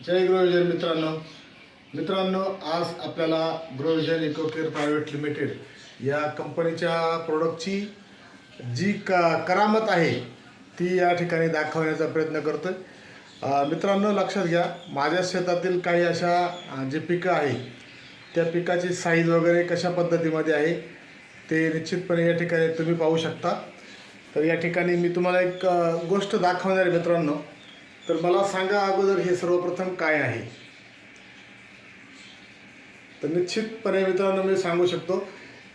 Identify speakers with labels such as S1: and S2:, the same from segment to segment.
S1: जय ग्रोविजन मित्रांनो आज आपल्याला Grovision eco care private limited या कंपनीच्या प्रोडक्टची जी करामत आहे ती या ठिकाणी दाखवण्याचा प्रयत्न करतोय। मित्रांनो लक्षात घ्या, माझ्या शेतातील काही अशा जे पिकं आहे त्या पिकाची साईज वगैरे कशा पद्धतीमध्ये आहे ते निश्चितपणे या ठिकाणी तुम्ही पाहू शकता। तर या ठिकाणी मी तुम्हाला एक गोष्ट दाखवणार आहे मित्रांनो। तर मला सांगा अगोदर हे सर्वप्रथम काय आहे। तर निश्चितपणे मित्रांनो मी सांगू शकतो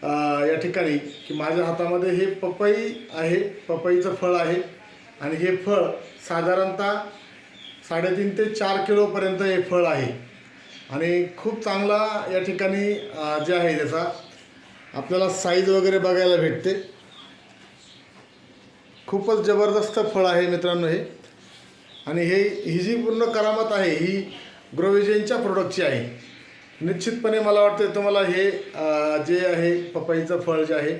S1: या ठिकाणी की माझ्या हातामध्ये हे पपई आहे, पपईचं फळ आहे आणि हे फळ साधारणतः 3.5 ते 4 किलोपर्यंत हे फळ आहे आणि खूप चांगला या ठिकाणी जे आहे त्याचा आपल्याला साईज वगैरे बघायला भेटते। खूपच जबरदस्त फळ आहे मित्रांनो हे। आणि ही जी पूर्ण करामत आहे ही ग्रोविजनच्या प्रोडक्टची आहे। निश्चितपणे मला वाटतं तुम्हाला हे जे आहे पपईचं फळ जे आहे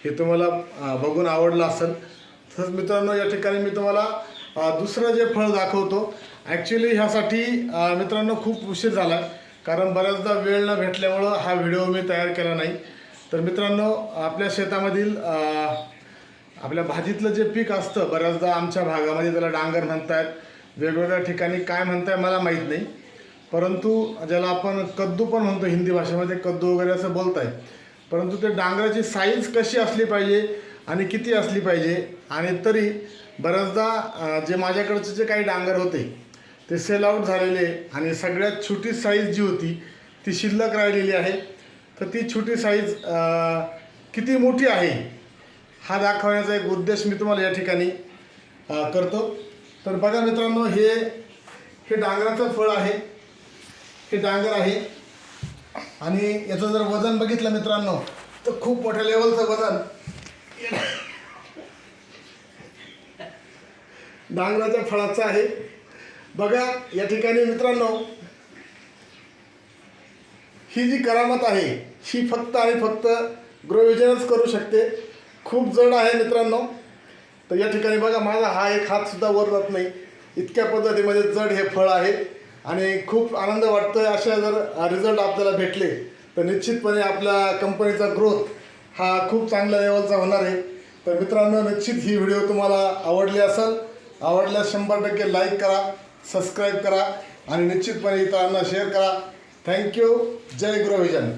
S1: हे तुम्हाला बघून आवडलं असेल। तसंच मित्रांनो या ठिकाणी मी तुम्हाला दुसरं जे फळ दाखवतो। ॲक्च्युली ह्यासाठी मित्रांनो खूप उशीर झाला, कारण बऱ्याचदा वेळ न भेटल्यामुळं हा व्हिडिओ मी तयार केला नाही। तर मित्रांनो आपल्या शेतामधील आपल्या भाजीतलं जे पीक असतं, बऱ्याचदा आमच्या भागामध्ये त्याला डांगर म्हणतात, वेगवेगळ्या ठिकाणी काय म्हणताय मला माहीत नाही, परंतु ज्याला आपण कद्दू पण म्हणतो, हिंदी भाषेमध्ये कद्दू वगैरे असं बोलत आहे। परंतु ते डांगराची साईज कशी असली पाहिजे आणि किती असली पाहिजे, आणि तरी बऱ्याचदा जे माझ्याकडचे जे काही डांगर होते ते सेल आउट झालेले आणि सगळ्यात छोटी साईज जी होती ती शिल्लक राहिलेली आहे। तर ती छोटी साईज किती मोठी आहे हा दाखवण्याचा एक उद्देश मी तुम्हाला या ठिकाणी करतो। तर बघा मित्रांनो, हे डांगराचं फळ आहे, हे डांगर आहे आणि याचं जर वजन बघितलं मित्रांनो तर खूप मोठ्या लेवलचं वजन डांगराच्या फळाचं आहे। बघा या ठिकाणी मित्रांनो ही जी करामत आहे ही फक्त आणि फक्त ग्रोविजनच करू शकते। खूप जड आहे मित्रांनो। तर या ठिकाणी बघा माझा हा एक हात सुद्धा वर जात नाही, इतक्या पद्धतीमध्ये जड हे फळ आहे आणि खूप आनंद वाटतोय। अशा जर रिझल्ट आपल्याला भेटले तर निश्चितपणे आपल्या कंपनीचा ग्रोथ हा खूप चांगल्या लेवलचा होणार आहे। तर मित्रांनो निश्चित ही व्हिडिओ तुम्हाला आवडली असेल, आवडल्यास 100% लाईक करा, सबस्क्राईब करा आणि निश्चितपणे इतरांना शेअर करा। थँक्यू। जय ग्रोविजन।